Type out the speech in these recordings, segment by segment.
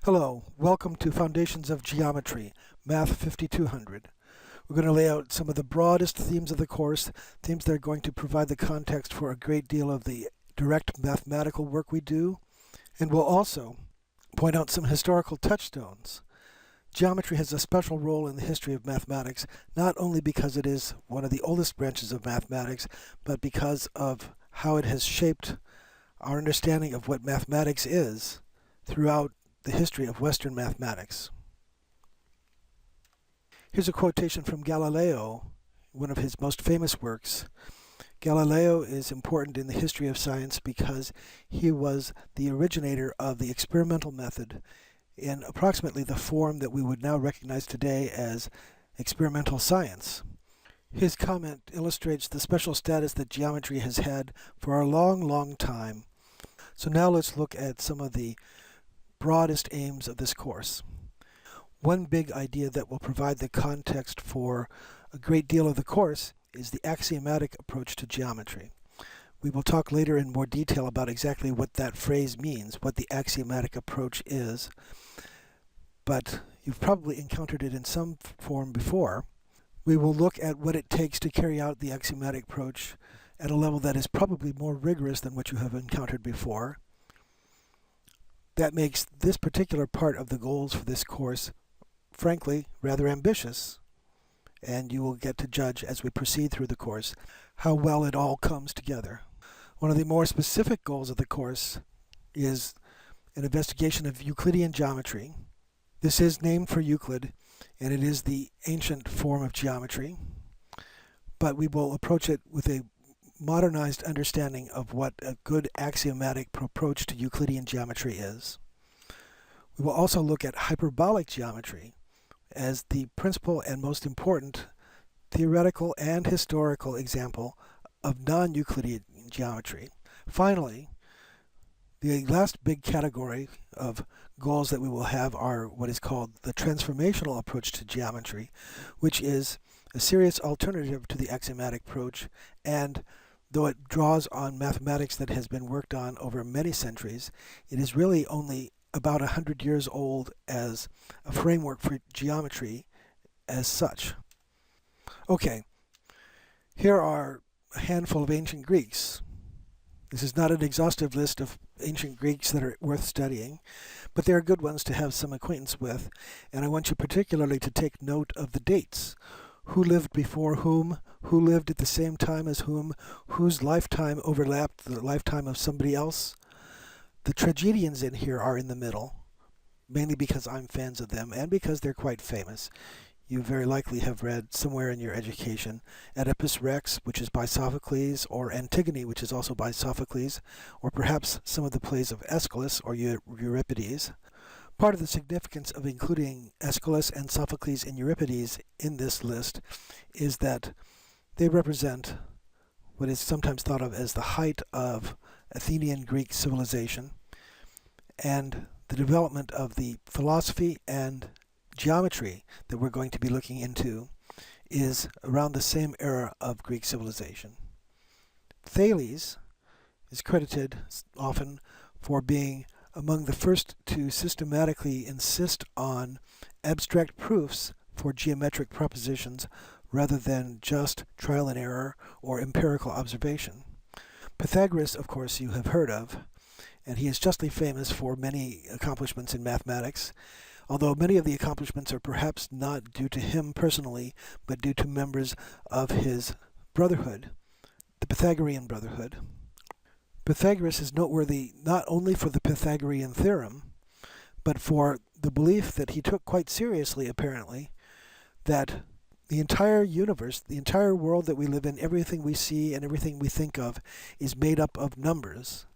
Hello, welcome to Foundations of Geometry, Math 5200. We're going to lay out some of the broadest themes of the course, themes that are going to provide the context for a great deal of the direct mathematical work we do, and we'll also point out some historical touchstones. Geometry has a special role in the history of mathematics, not only because it is one of the oldest branches of mathematics, but because of how it has shaped our understanding of what mathematics is throughout the history of Western mathematics. Here's a quotation from Galileo, one of his most famous works. Galileo is important in the history of science because he was the originator of the experimental method in approximately the form that we would now recognize today as experimental science. His comment illustrates the special status that geometry has had for a long time. So now let's look at some of the broadest aims of this course. One big idea that will provide the context for a great deal of the course is the axiomatic approach to geometry. We will talk later in more detail about exactly what that phrase means, what the axiomatic approach is, but you've probably encountered it in some form before. We will look at what it takes to carry out the axiomatic approach at a level that is probably more rigorous than what you have encountered before. That makes this particular part of the goals for this course, frankly, rather ambitious, and you will get to judge as we proceed through the course how well it all comes together. One of the more specific goals of the course is an investigation of Euclidean geometry. This is named for Euclid, and it is the ancient form of geometry, but we will approach it with a modernized understanding of what a good axiomatic approach to Euclidean geometry is. We will also look at hyperbolic geometry as the principal and most important theoretical and historical example of non-Euclidean geometry. Finally, the last big category of goals that we will have are what is called the transformational approach to geometry, which is a serious alternative to the axiomatic approach, and though it draws on mathematics that has been worked on over many centuries, it is really only about 100 years old as a framework for geometry as such. Okay, here are a handful of ancient Greeks. This is not an exhaustive list of ancient Greeks that are worth studying, but they are good ones to have some acquaintance with, and I want you particularly to take note of the dates. Who lived before whom, who lived at the same time as whom, whose lifetime overlapped the lifetime of somebody else. The tragedians in here are in the middle, mainly because I'm fans of them and because they're quite famous. You very likely have read somewhere in your education Oedipus Rex, which is by Sophocles, or Antigone, which is also by Sophocles, or perhaps some of the plays of Aeschylus or Euripides. Part of the significance of including Aeschylus and Sophocles and Euripides in this list is that they represent what is sometimes thought of as the height of Athenian Greek civilization, and the development of the philosophy and geometry that we're going to be looking into is around the same era of Greek civilization. Thales is credited often for being among the first to systematically insist on abstract proofs for geometric propositions rather than just trial and error or empirical observation. Pythagoras, of course, you have heard of, and he is justly famous for many accomplishments in mathematics, although many of the accomplishments are perhaps not due to him personally, but due to members of his brotherhood, the Pythagorean brotherhood. Pythagoras is noteworthy not only for the Pythagorean theorem, but for the belief that he took quite seriously, apparently, that the entire universe, the entire world that we live in, everything we see and everything we think of, is made up of numbers.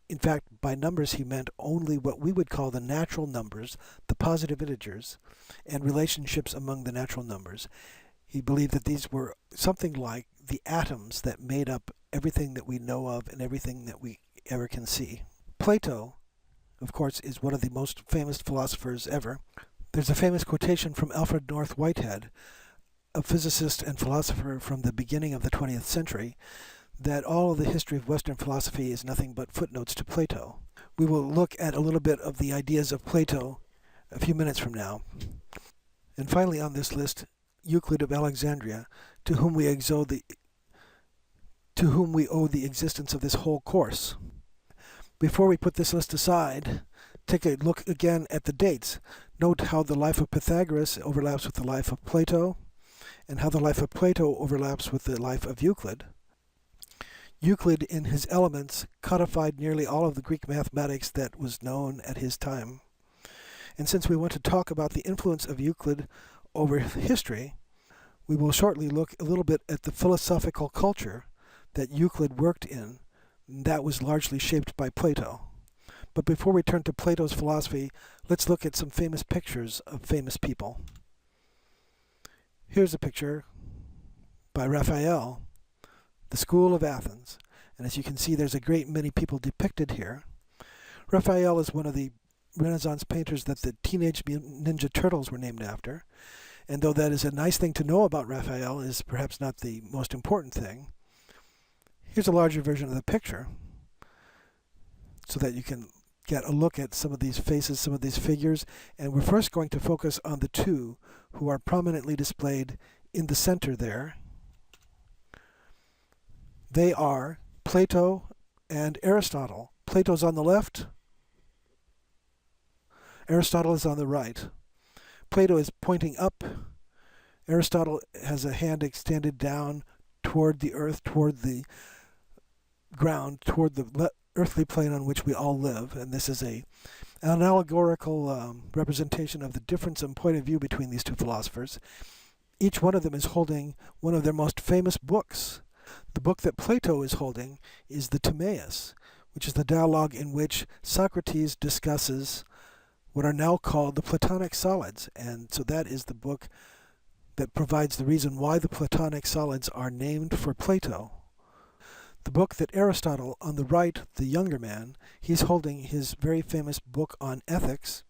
In fact, by numbers he meant only what we would call the natural numbers, the positive integers, and relationships among the natural numbers. He believed that these were something like the atoms that made up everything that we know of and everything that we ever can see. Plato, of course, is one of the most famous philosophers ever. There's a famous quotation from Alfred North Whitehead, a physicist and philosopher from the beginning of the 20th century, that all of the history of Western philosophy is nothing but footnotes to Plato. we will look at a little bit of the ideas of Plato a few minutes from now. And finally on this list, Euclid of Alexandria, to whom we owe the existence of this whole course. Before we put this list aside, take a look again at the dates. Note how the life of Pythagoras overlaps with the life of Plato, and how the life of Plato overlaps with the life of Euclid. Euclid, in his Elements, codified nearly all of the Greek mathematics that was known at his time. And since we want to talk about the influence of Euclid over history, we will shortly look a little bit at the philosophical culture that Euclid worked in. That was largely shaped by Plato. But before we turn to Plato's philosophy, let's look at some famous pictures of famous people. Here's a picture by Raphael, the School of Athens. And as you can see, there's a great many people depicted here. Raphael is one of the Renaissance painters that the Teenage Mutant Ninja Turtles were named after. And though that is a nice thing to know about Raphael, is perhaps not the most important thing. Here's a larger version of the picture so that you can get a look at some of these faces, some of these figures. And we're first going to focus on the two who are prominently displayed in the center there. They are Plato and Aristotle. Plato's on the left. Aristotle is on the right. Plato is pointing up. Aristotle has a hand extended down toward the earth, toward the ground, toward the earthly plane on which we all live. And this is an allegorical representation of the difference in point of view between these two philosophers. Each one of them is holding one of their most famous books. The book that Plato is holding is the Timaeus, which is the dialogue in which Socrates discusses what are now called the Platonic solids. And so that is the book that provides the reason why the Platonic solids are named for Plato. The book that Aristotle, on the right, the younger man, he's holding his very famous book on ethics.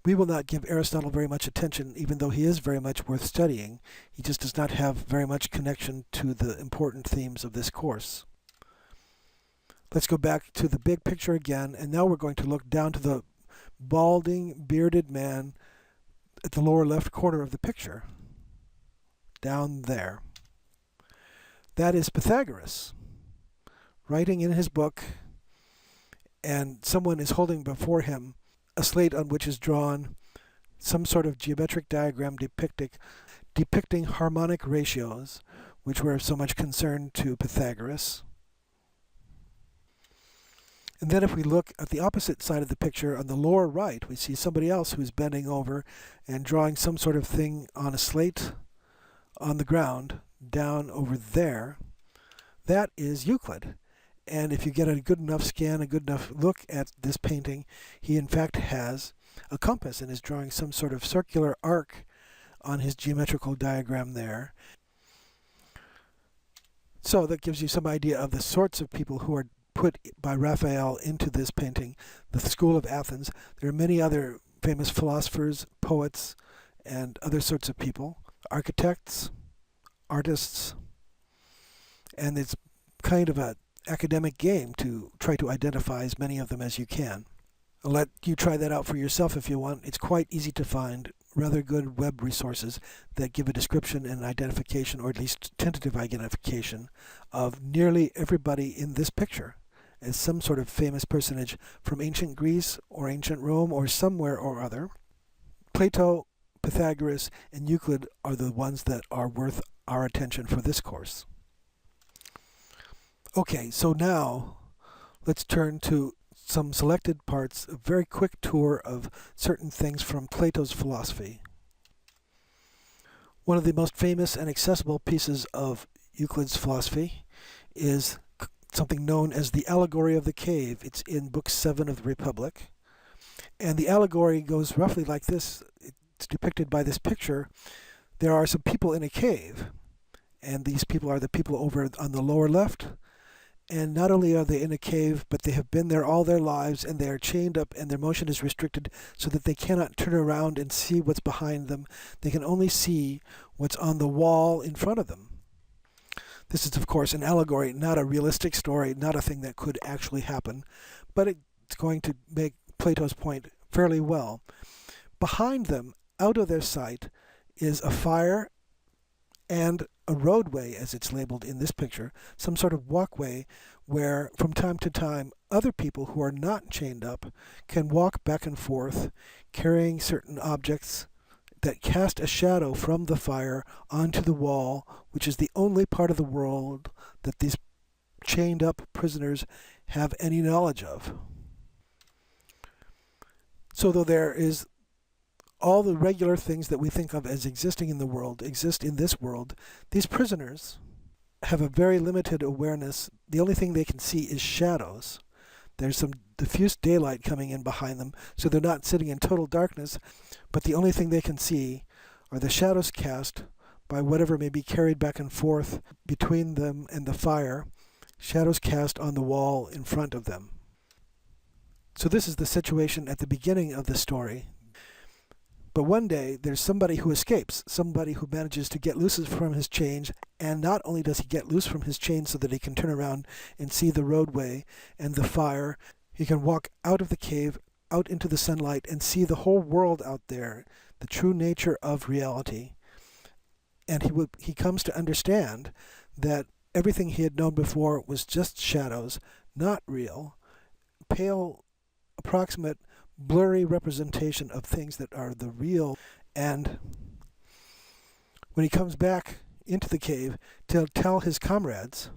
We will not give Aristotle very much attention, even though he is very much worth studying. He just does not have very much connection to the important themes of this course. Let's go back to the big picture again, and now we're going to look down to the balding, bearded man at the lower left corner of the picture. Down there. That is Pythagoras, writing in his book, and someone is holding before him a slate on which is drawn some sort of geometric diagram depicting harmonic ratios, which were of so much concern to Pythagoras. And then if we look at the opposite side of the picture, on the lower right, we see somebody else who's bending over and drawing some sort of thing on a slate on the ground down over there. That is Euclid. And if you get a good enough scan, a good enough look at this painting, he in fact has a compass and is drawing some sort of circular arc on his geometrical diagram there. So that gives you some idea of the sorts of people who are put by Raphael into this painting, the School of Athens. There are many other famous philosophers, poets, and other sorts of people, architects, artists, and it's kind of an academic game to try to identify as many of them as you can. I'll let you try that out for yourself if you want. It's quite easy to find rather good web resources that give a description and identification, or at least tentative identification, of nearly everybody in this picture as some sort of famous personage from ancient Greece or ancient Rome or somewhere or other. Plato, Pythagoras, and Euclid are the ones that are worth our attention for this course. Okay, so now let's turn to some selected parts, a very quick tour of certain things from Plato's philosophy. One of the most famous and accessible pieces of Euclid's philosophy is something known as the Allegory of the Cave. It's in Book 7 of the Republic. And the allegory goes roughly like this. It's depicted by this picture. There are some people in a cave, and these people are the people over on the lower left. And not only are they in a cave, but they have been there all their lives, and they are chained up, and their motion is restricted so that they cannot turn around and see what's behind them. They can only see what's on the wall in front of them. This is, of course, an allegory, not a realistic story, not a thing that could actually happen, but it that's going to make Plato's point fairly well. Behind them, out of their sight, is a fire and a roadway, as it's labeled in this picture, some sort of walkway where from time to time other people who are not chained up can walk back and forth carrying certain objects that cast a shadow from the fire onto the wall, which is the only part of the world that these chained up prisoners have any knowledge of. So though there is all the regular things that we think of as existing in the world exist in this world, these prisoners have a very limited awareness. The only thing they can see is shadows. There's some diffuse daylight coming in behind them, so they're not sitting in total darkness, but the only thing they can see are the shadows cast by whatever may be carried back and forth between them and the fire, shadows cast on the wall in front of them. So this is the situation at the beginning of the story. But one day, there's somebody who escapes, somebody who manages to get loose from his chains, and not only does he get loose from his chains so that he can turn around and see the roadway and the fire, he can walk out of the cave, out into the sunlight, and see the whole world out there, the true nature of reality. And he comes to understand that everything he had known before was just shadows, not real, pale, approximate, blurry representation of things that are the real. And when he comes back into the cave to tell his comrades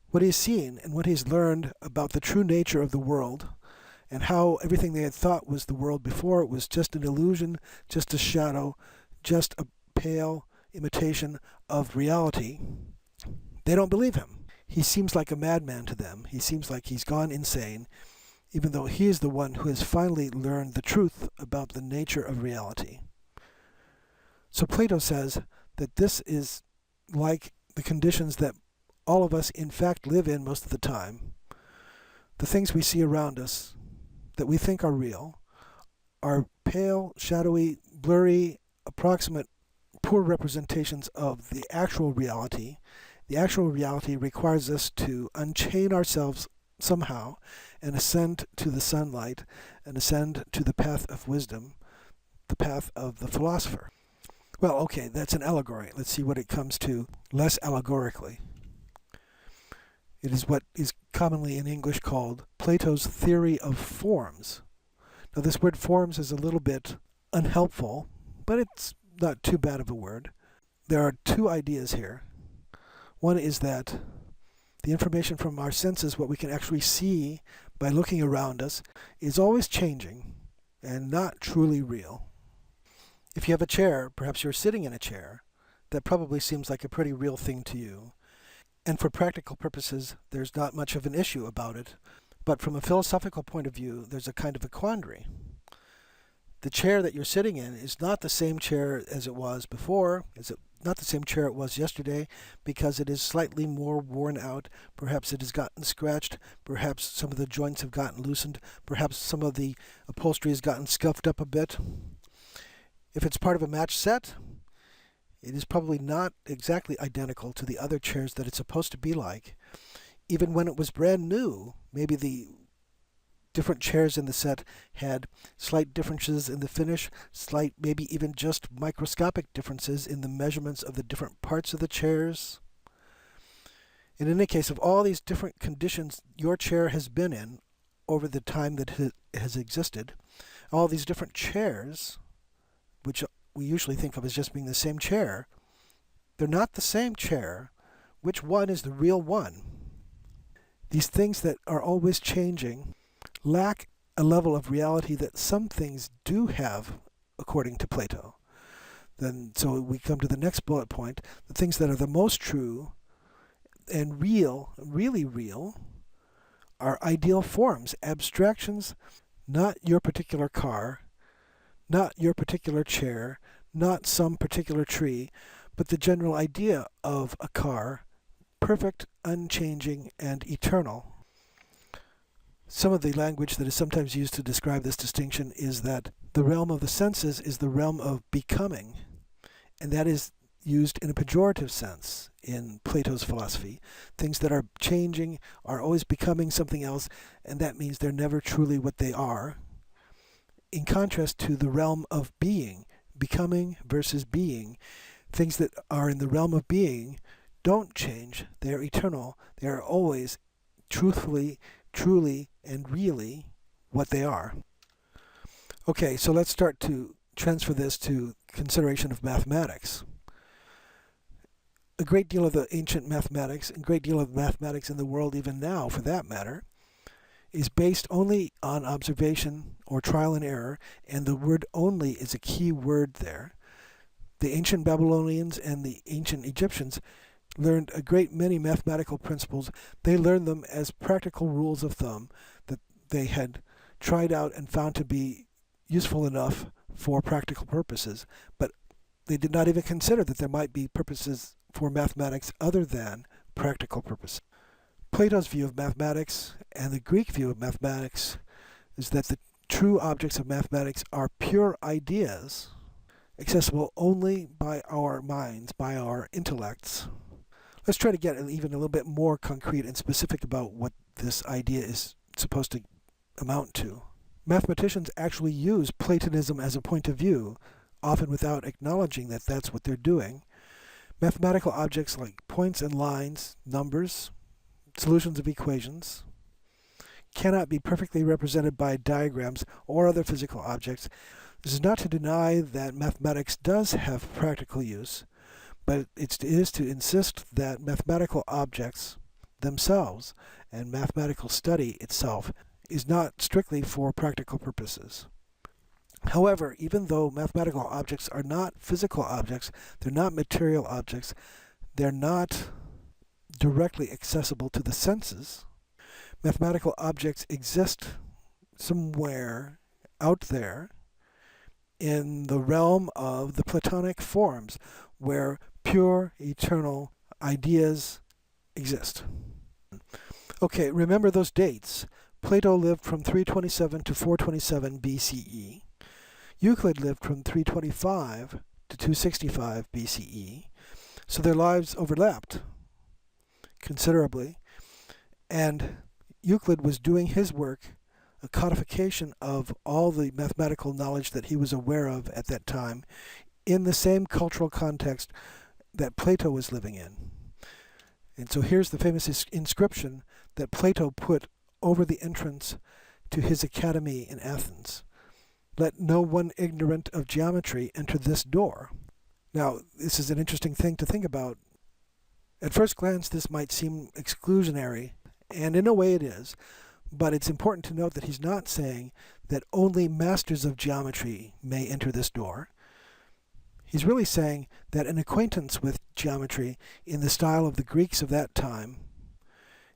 what he's seen and what he's learned about the true nature of the world, and how everything they had thought was the world before was just an illusion, just a shadow, just a pale imitation of reality, they don't believe him. He seems like a madman to them. He seems like he's gone insane, even though he is the one who has finally learned the truth about the nature of reality. So Plato says that this is like the conditions that all of us in fact live in most of the time. The things we see around us that we think are real are pale, shadowy, blurry, approximate, poor representations of the actual reality. The actual reality requires us to unchain ourselves somehow and ascend to the sunlight and ascend to the path of wisdom, the path of the philosopher. Well, okay, that's an allegory. Let's see what it comes to less allegorically. It is what is commonly in English called Plato's theory of forms. Now, this word forms is a little bit unhelpful, but it's not too bad of a word. There are two ideas here. One is that the information from our senses, what we can actually see by looking around us, is always changing and not truly real. If you have a chair, perhaps you're sitting in a chair, that probably seems like a pretty real thing to you. And for practical purposes, there's not much of an issue about it. But from a philosophical point of view, there's a kind of a quandary. The chair that you're sitting in is not the same chair as it was before. It's not the same chair it was yesterday, because it is slightly more worn out. Perhaps it has gotten scratched. Perhaps some of the joints have gotten loosened. Perhaps some of the upholstery has gotten scuffed up a bit. If it's part of a match set, it is probably not exactly identical to the other chairs that it's supposed to be like. Even when it was brand new, maybe the different chairs in the set had slight differences in the finish, slight, maybe even just microscopic differences in the measurements of the different parts of the chairs. In any case, of all these different conditions your chair has been in over the time that it has existed, all these different chairs, which we usually think of as just being the same chair, they're not the same chair. Which one is the real one? These things that are always changing lack a level of reality that some things do have, according to Plato. Then, so we come to the next bullet point. The things that are the most true and real, really real, are ideal forms, abstractions, not your particular car, not your particular chair, not some particular tree, but the general idea of a car, perfect, unchanging, and eternal. Some of the language that is sometimes used to describe this distinction is that the realm of the senses is the realm of becoming, and that is used in a pejorative sense in Plato's philosophy. Things that are changing are always becoming something else, and that means they're never truly what they are. In contrast to the realm of being, becoming versus being, things that are in the realm of being don't change. They're eternal. They are always truthfully, truly, and really what they are. Okay, so let's start to transfer this to consideration of mathematics. A great deal of the ancient mathematics, and a great deal of mathematics in the world even now, for that matter, is based only on observation or trial and error, and the word only is a key word there. The ancient Babylonians and the ancient Egyptians learned a great many mathematical principles. They learned them as practical rules of thumb that they had tried out and found to be useful enough for practical purposes, but they did not even consider that there might be purposes for mathematics other than practical purposes. Plato's view of mathematics and the Greek view of mathematics is that the true objects of mathematics are pure ideas, accessible only by our minds, by our intellects. Let's try to get even a little bit more concrete and specific about what this idea is supposed to amount to. Mathematicians actually use Platonism as a point of view, often without acknowledging that that's what they're doing. Mathematical objects like points and lines, numbers, solutions of equations, cannot be perfectly represented by diagrams or other physical objects. This is not to deny that mathematics does have practical use, but it is to insist that mathematical objects themselves and mathematical study itself is not strictly for practical purposes. However, even though mathematical objects are not physical objects, they're not material objects, they're not directly accessible to the senses, mathematical objects exist somewhere out there in the realm of the Platonic forms, where pure, eternal ideas exist. Okay, remember those dates. Plato lived from 327 to 427 BCE. Euclid lived from 325 to 265 BCE. So their lives overlapped considerably. And Euclid was doing his work, a codification of all the mathematical knowledge that he was aware of at that time, in the same cultural context that Plato was living in. And so here's the famous inscription that Plato put over the entrance to his academy in Athens. Let no one ignorant of geometry enter this door. Now, this is an interesting thing to think about. At first glance, this might seem exclusionary, and in a way it is, but it's important to note that he's not saying that only masters of geometry may enter this door. He's really saying that an acquaintance with geometry in the style of the Greeks of that time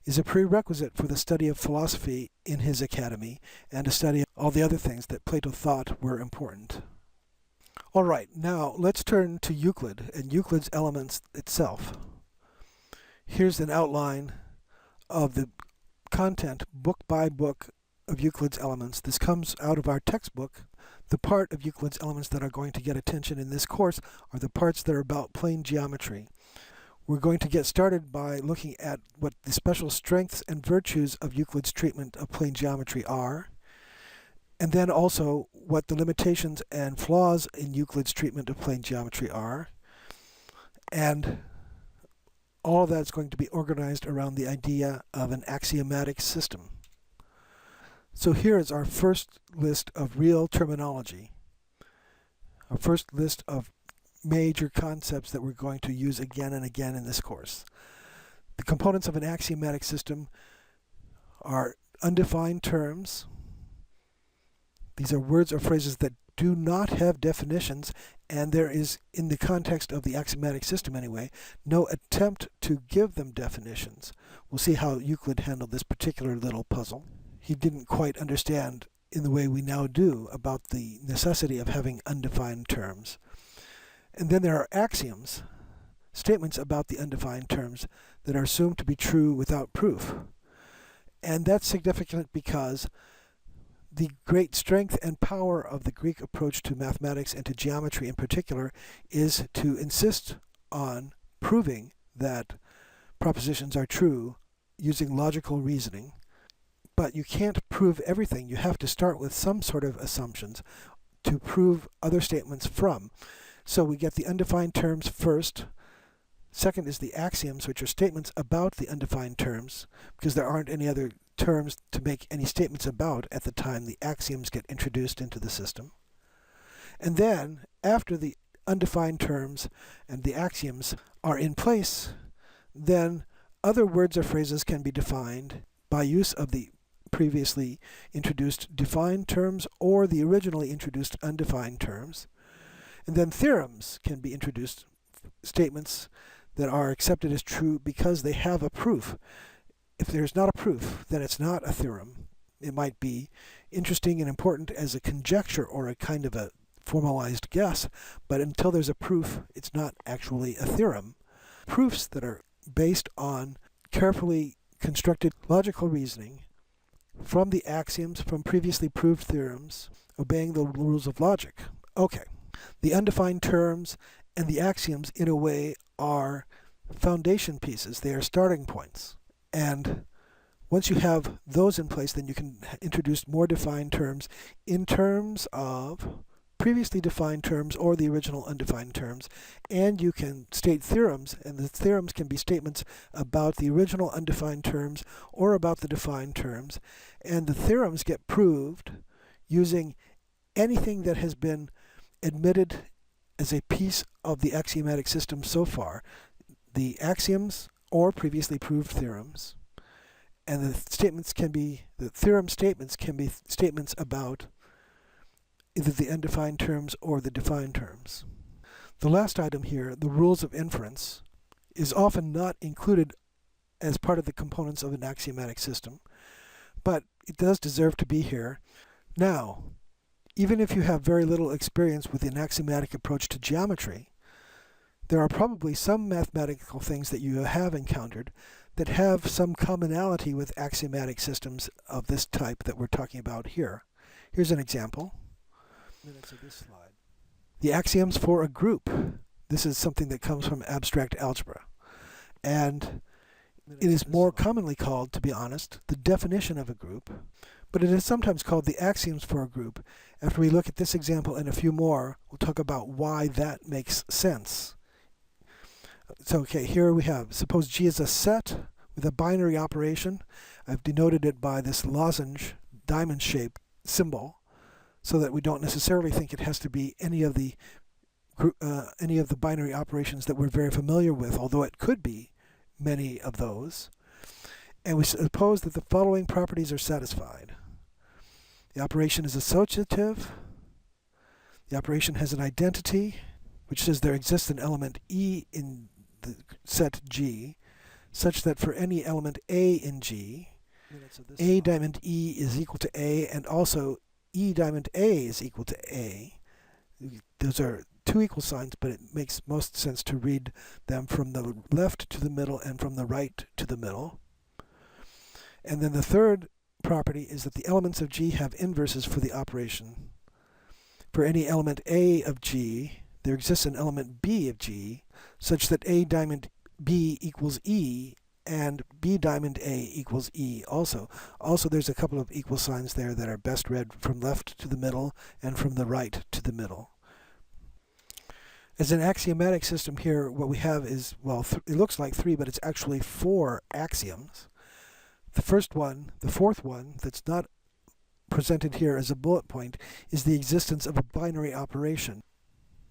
is a prerequisite for the study of philosophy in his academy and to study all the other things that Plato thought were important. All right, now let's turn to Euclid and Euclid's Elements itself. Here's an outline of the content, book by book, of Euclid's Elements. This comes out of our textbook. The part of Euclid's Elements that are going to get attention in this course are the parts that are about plane geometry. We're going to get started by looking at what the special strengths and virtues of Euclid's treatment of plane geometry are, and then also what the limitations and flaws in Euclid's treatment of plane geometry are, and all of that's going to be organized around the idea of an axiomatic system. So here is our first list of real terminology, our first list of major concepts that we're going to use again and again in this course. The components of an axiomatic system are undefined terms. These are words or phrases that do not have definitions, and there is, in the context of the axiomatic system anyway, no attempt to give them definitions. We'll see how Euclid handled this particular little puzzle. He didn't quite understand in the way we now do about the necessity of having undefined terms. And then there are axioms, statements about the undefined terms that are assumed to be true without proof. And that's significant because the great strength and power of the Greek approach to mathematics and to geometry in particular is to insist on proving that propositions are true using logical reasoning. But you can't prove everything. You have to start with some sort of assumptions to prove other statements from. So we get the undefined terms first. Second is the axioms, which are statements about the undefined terms, because there aren't any other terms to make any statements about at the time the axioms get introduced into the system. And then, after the undefined terms and the axioms are in place, then other words or phrases can be defined by use of the previously introduced defined terms or the originally introduced undefined terms. And then theorems can be introduced, statements that are accepted as true because they have a proof. If there's not a proof, then it's not a theorem. It might be interesting and important as a conjecture or a kind of a formalized guess, but until there's a proof, it's not actually a theorem. Proofs that are based on carefully constructed logical reasoning from the axioms from previously proved theorems, obeying the rules of logic. Okay, the undefined terms and the axioms, in a way, are foundation pieces. They are starting points. And once you have those in place, then you can introduce more defined terms in terms of previously defined terms or the original undefined terms. And you can state theorems, and the theorems can be statements about the original undefined terms or about the defined terms. And the theorems get proved using anything that has been admitted as a piece of the axiomatic system so far, the axioms or previously proved theorems. And the theorem statements can be statements about either the undefined terms or the defined terms. The last item here, the rules of inference, is often not included as part of the components of an axiomatic system, but it does deserve to be here. Now, even if you have very little experience with an axiomatic approach to geometry, there are probably some mathematical things that you have encountered that have some commonality with axiomatic systems of this type that we're talking about here. Here's an example. Minutes of this slide. The axioms for a group. This is something that comes from abstract algebra. And it is more commonly called, to be honest, the definition of a group, but it is sometimes called the axioms for a group. After we look at this example and a few more, we'll talk about why that makes sense. So, okay, here we have, suppose G is a set with a binary operation. I've denoted it by this lozenge, diamond-shaped symbol, so that we don't necessarily think it has to be any of the binary operations that we're very familiar with, although it could be many of those. And we suppose that the following properties are satisfied. The operation is associative. The operation has an identity, which says there exists an element E in the set G, such that for any element A in G, A diamond E is equal to A, and also E diamond A is equal to A. Those are two equal signs, but it makes most sense to read them from the left to the middle and from the right to the middle. And then the third property is that the elements of G have inverses for the operation. For any element A of G, there exists an element B of G, such that A diamond B equals E, and B diamond A equals E also. Also, there's a couple of equal signs there that are best read from left to the middle and from the right to the middle. As an axiomatic system here, what we have is, well, it looks like three, but it's actually four axioms. The first one, the fourth one, that's not presented here as a bullet point, is the existence of a binary operation.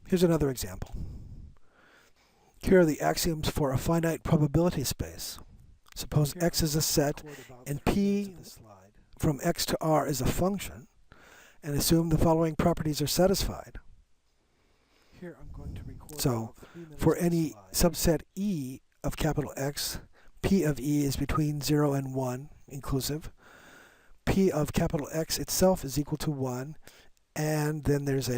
Here's another example. Here are the axioms for a finite probability space. Suppose X is a set and P from X to R is a function, and assume the following properties are satisfied. Here I'm going to record. So, for any subset E of capital X, P of E is between 0 and 1 inclusive. P of capital X itself is equal to 1, and then there's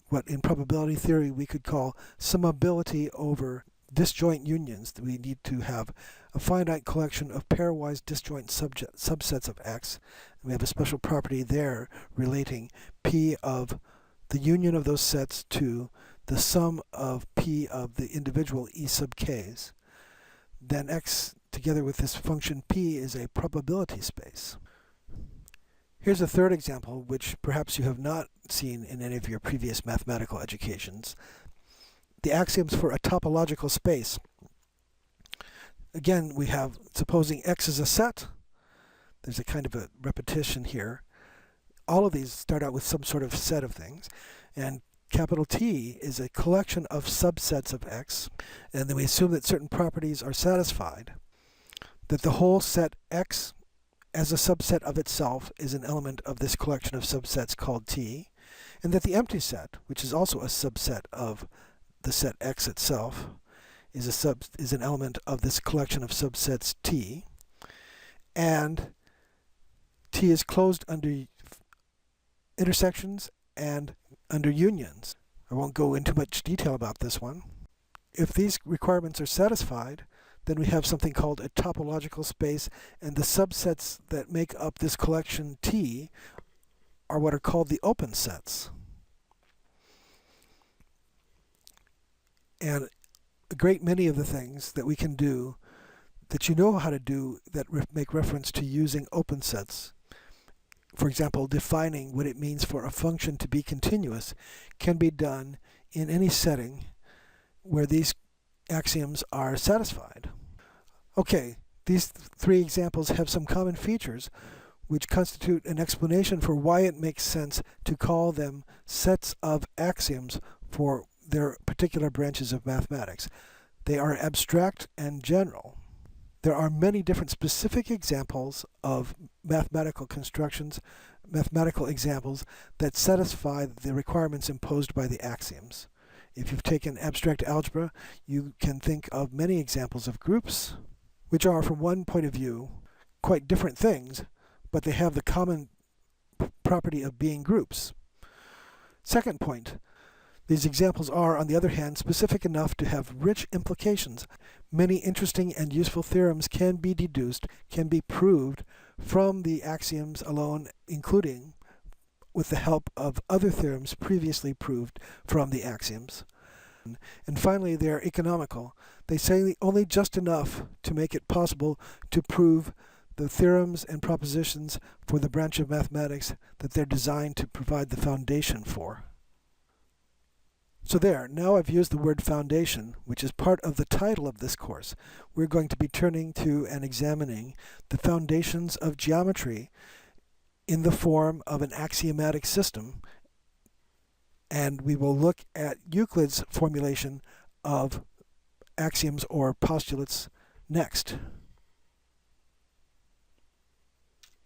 what in probability theory we could call summability over disjoint unions. We need to have a finite collection of pairwise disjoint subsets of X. And we have a special property there relating P of the union of those sets to the sum of p of the individual e sub k's, then x together with this function p is a probability space. Here's a third example, which perhaps you have not seen in any of your previous mathematical educations. The axioms for a topological space. Again, we have, supposing X is a set, there's a kind of a repetition here. All of these start out with some sort of set of things, and capital T is a collection of subsets of X, and then we assume that certain properties are satisfied, that the whole set X as a subset of itself is an element of this collection of subsets called T, and that the empty set, which is also a subset of the set X itself, is an element of this collection of subsets T, and T is closed under intersections and under unions. I won't go into much detail about this one. If these requirements are satisfied, then we have something called a topological space, and the subsets that make up this collection T are what are called the open sets. And a great many of the things that we can do, that you know how to do, that make reference to using open sets, for example, defining what it means for a function to be continuous, can be done in any setting where these axioms are satisfied. Okay, these three examples have some common features which constitute an explanation for why it makes sense to call them sets of axioms for their particular branches of mathematics. They are abstract and general. There are many different specific examples of mathematical constructions, mathematical examples that satisfy the requirements imposed by the axioms. If you've taken abstract algebra, you can think of many examples of groups, which are, from one point of view, quite different things, but they have the common property of being groups. Second point, these examples are, on the other hand, specific enough to have rich implications. Many interesting and useful theorems can be deduced, can be proved from the axioms alone, including with the help of other theorems previously proved from the axioms. And finally, they are economical. They say only just enough to make it possible to prove the theorems and propositions for the branch of mathematics that they're designed to provide the foundation for. So there, now I've used the word foundation, which is part of the title of this course. We're going to be turning to and examining the foundations of geometry in the form of an axiomatic system, and we will look at Euclid's formulation of axioms or postulates next.